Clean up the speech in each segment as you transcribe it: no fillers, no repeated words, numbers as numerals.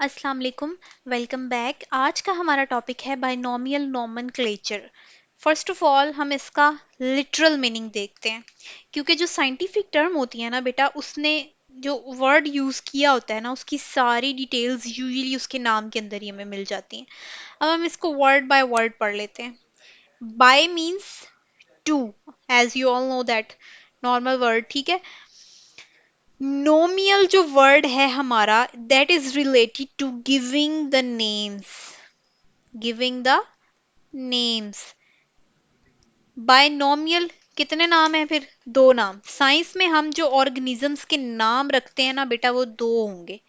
अस्सलाम वालेकुम। Welcome back. आज का हमारा टॉपिक है binomial nomenclature. First of all हम इसका लिटरल मीनिंग देखते हैं, क्योंकि जो साइंटिफिक टर्म होती है ना बेटा, उसने जो वर्ड यूज किया होता है ना, उसकी सारी डिटेल्स यूजुअली उसके नाम के अंदर ही हमें मिल जाती हैं। अब हम इसको वर्ड बाय वर्ड पढ़ लेते हैं। Bi means two, as you all know that, normal word, ठीक है। नोमियल जो वर्ड है हमारा, that is related to giving the names, giving the names. Binomial कितने नाम हैं फिर? दो नाम। साइंस में हम जो ऑर्गेनिजम्स के नाम रखते हैं ना बेटा, वो दो होंगे।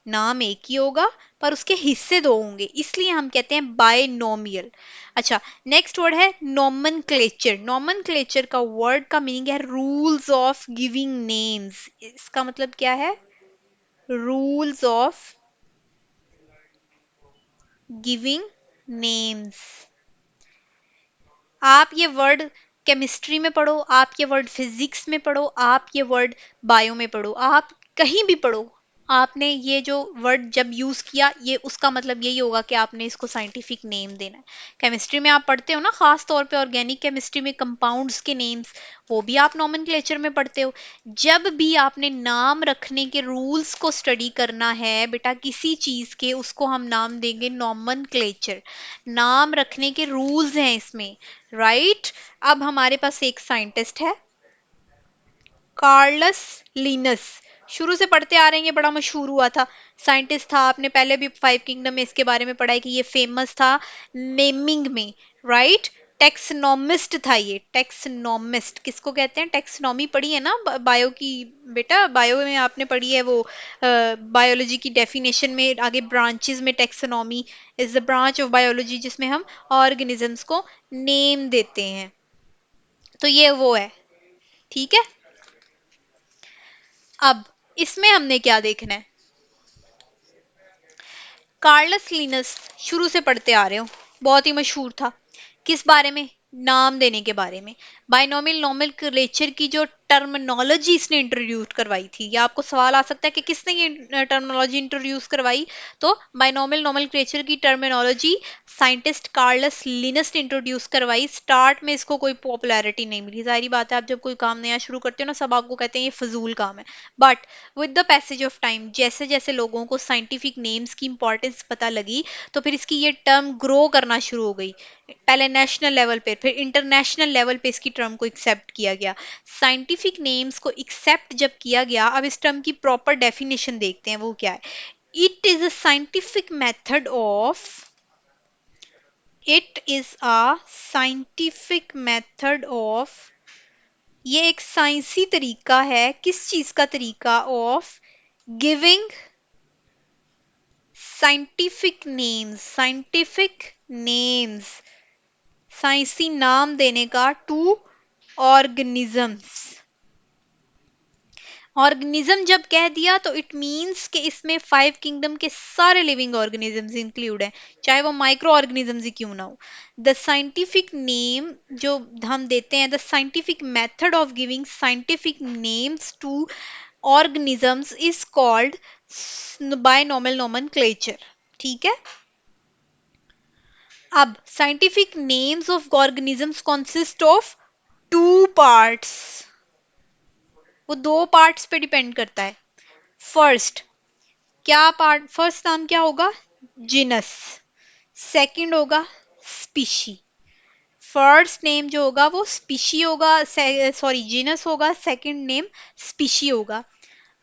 नाम एक ही होगा पर उसके हिस्से दो होंगे, इसलिए हम कहते हैं बायनोमियल। अच्छा, नेक्स्ट वर्ड है नोमेनक्लेचर। नोमेनक्लेचर का वर्ड का मीनिंग है रूल्स ऑफ गिविंग नेम्स। इसका मतलब क्या है? Rules of giving names. आप ये वर्ड केमिस्ट्री में पढ़ो, आप ये वर्ड फिजिक्स में पढ़ो, आप ये वर्ड बायो में पढ़ो, आप कहीं भी पढ़ो, आपने ये जो वर्ड जब यूज किया, ये उसका मतलब यही होगा कि आपने इसको साइंटिफिक नेम देना है। केमिस्ट्री में आप पढ़ते हो ना, खास तौर पे ऑर्गेनिक केमिस्ट्री में कंपाउंड्स के नेम्स, वो भी आप नोमेनक्लेचर में पढ़ते हो। जब भी आपने नाम रखने के रूल्स को स्टडी करना है बेटा किसी चीज के, उसको हम नाम देंगे नोमेनक्लेचर। नाम रखने के रूल्स हैं इसमें, राइट। अब हमारे पास एक साइंटिस्ट है, कार्लस लिनस। शुरू से पढ़ते आ रहे हैं, ये बड़ा मशहूर हुआ था, साइंटिस्ट था। आपने पहले भी फाइव किंगडम में इसके बारे में पढ़ा है कि ये फेमस था नेमिंग में, राइट। टेक्सनोमिस्ट था ये, टेक्सनोमिस्ट किसको कहते हैं? टेक्सनोमी पढ़ी है ना बायो की बेटा, बायो में आपने पढ़ी है वो, बायोलॉजी की डेफिनेशन में आगे ब्रांचेस में taxonomy is the branch of biology जिसमें हम ऑर्गेनिजम्स को नेम देते हैं। तो ये वो है, ठीक है। अब इसमें हमने क्या देखना है? कार्लस लिनस, शुरू से पढ़ते आ रहे हो, बहुत ही मशहूर था। किस बारे में? नाम देने के बारे में। बाइनोमियल नोमेनक्लेचर की जो टर्मिनोलॉजी इसने इंट्रोड्यूस करवाई थी, या आपको सवाल आ सकता है कि किसने ये टर्मिनोलॉजी इंट्रोड्यूस करवाई, तो बाइनोमियल नोमेनक्लेचर की टर्मिनोलॉजी साइंटिस्ट कार्लस लिनस ने इंट्रोड्यूस करवाई। स्टार्ट में इसको कोई पॉपुलैरिटी नहीं मिली, जाहिर बात है, आप जब कोई काम नया शुरू करते हो ना, सब आपको कहते हैं ये फजूल काम है। But with the passage of time, जैसे जैसे लोगों को साइंटिफिक नेम्स की इंपॉर्टेंस पता लगी, तो फिर इसकी ये टर्म ग्रो करना शुरू हो गई। पहले नेशनल लेवल पे, फिर इंटरनेशनल लेवल पे इसकी टर्म को एक्सेप्ट किया गया। साइंटिफिक नेम्स को एक्सेप्ट जब किया गया, अब इस टर्म की प्रॉपर डेफिनेशन देखते हैं, वो क्या है? It is a scientific method of, it is a scientific method of, ये एक साइंसी तरीका है। किस चीज का तरीका? Of giving scientific names, scientific names, साइंसी नाम देने का, टू ऑर्गेनिजम्स। ऑर्गेनिज्म जब कह दिया तो इट मींस कि इसमें फाइव किंगडम के सारे लिविंग ऑर्गेनिजम्स इंक्लूड हैं, चाहे वो माइक्रो ऑर्गेनिजम्स ही क्यों ना हो। द साइंटिफिक नेम जो हम देते हैं, the scientific method of giving scientific names to organisms is called binomial nomenclature, ठीक है। अब scientific names of organisms consist of two parts, वो दो पार्ट्स पे डिपेंड करता है। फर्स्ट, क्या पार्ट? फर्स्ट नाम क्या होगा? जिनस। सेकंड होगा स्पीशी। फर्स्ट नेम जो होगा वो स्पीशी होगा, सॉरी जीनस होगा, सेकंड नेम स्पीशी होगा।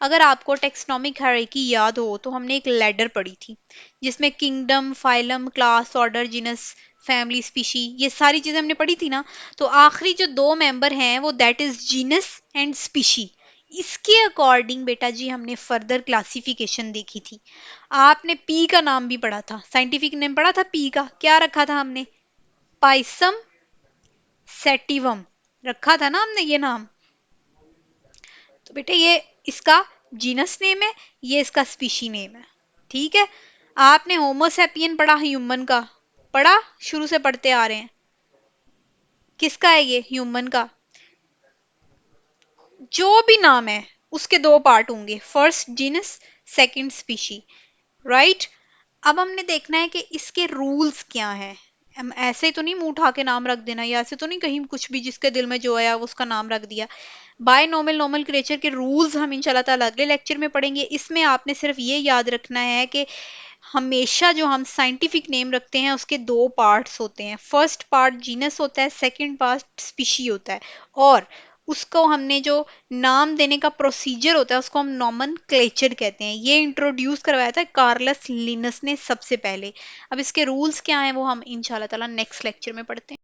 अगर आपको टेक्सोनोमिक हायरार्की याद हो तो हमने एक लैडर पढ़ी थी, जिसमें kingdom, phylum, class, order, genus, family, species, ये सारी चीजें हमने पढ़ी थी ना। तो आखिरी जो दो मेंबर हैं वो that is genus and species. इसके अकॉर्डिंग बेटा जी हमने फर्दर क्लासिफिकेशन देखी थी। आपने पी का नाम भी पढ़ा था, साइंटिफिक नेम पढ़ा था पी का, क्या रखा था हमने? पाइसम सेटिवम रखा था ना हमने ये नाम। तो बेटे ये इसका जीनस नेम है, ये इसका स्पीशी नेम है, ठीक है। आपने होमोसेपियन पढ़ा, ह्यूमन का पढ़ा, शुरू से पढ़ते आ रहे हैं। किसका है ये? ह्यूमन का। जो भी नाम है उसके दो पार्ट होंगे, first genus, second species. Right. अब हमने देखना है कि इसके रूल्स क्या हैं। हम ऐसे तो नहीं मुंह उठा के नाम रख देना, या ऐसे तो नहीं कहीं कुछ भी जिसके दिल में जो आया वो उसका नाम रख दिया। बाय नॉर्मल नॉर्मल क्रिएचर के रूल्स हम इंशाल्लाह ताला अगले लेक्चर में पढ़ेंगे। इसमें आपने सिर्फ ये याद रखना है कि हमेशा जो हम साइंटिफिक नेम रखते हैं उसके दो पार्ट्स होते हैं। फर्स्ट पार्ट जीनस होता है, सेकंड पार्ट स्पीशी होता है। और उसको हमने जो नाम देने का प्रोसीजर होता है उसको हम नॉमनक्लेचर कहते हैं। ये इंट्रोड्यूस करवाया था कार्लस लिनस ने सबसे पहले। अब इसके रूल्स क्या हैं वो हम इंशाल्लाह ताला नेक्स्ट लेक्चर में पढ़ते हैं।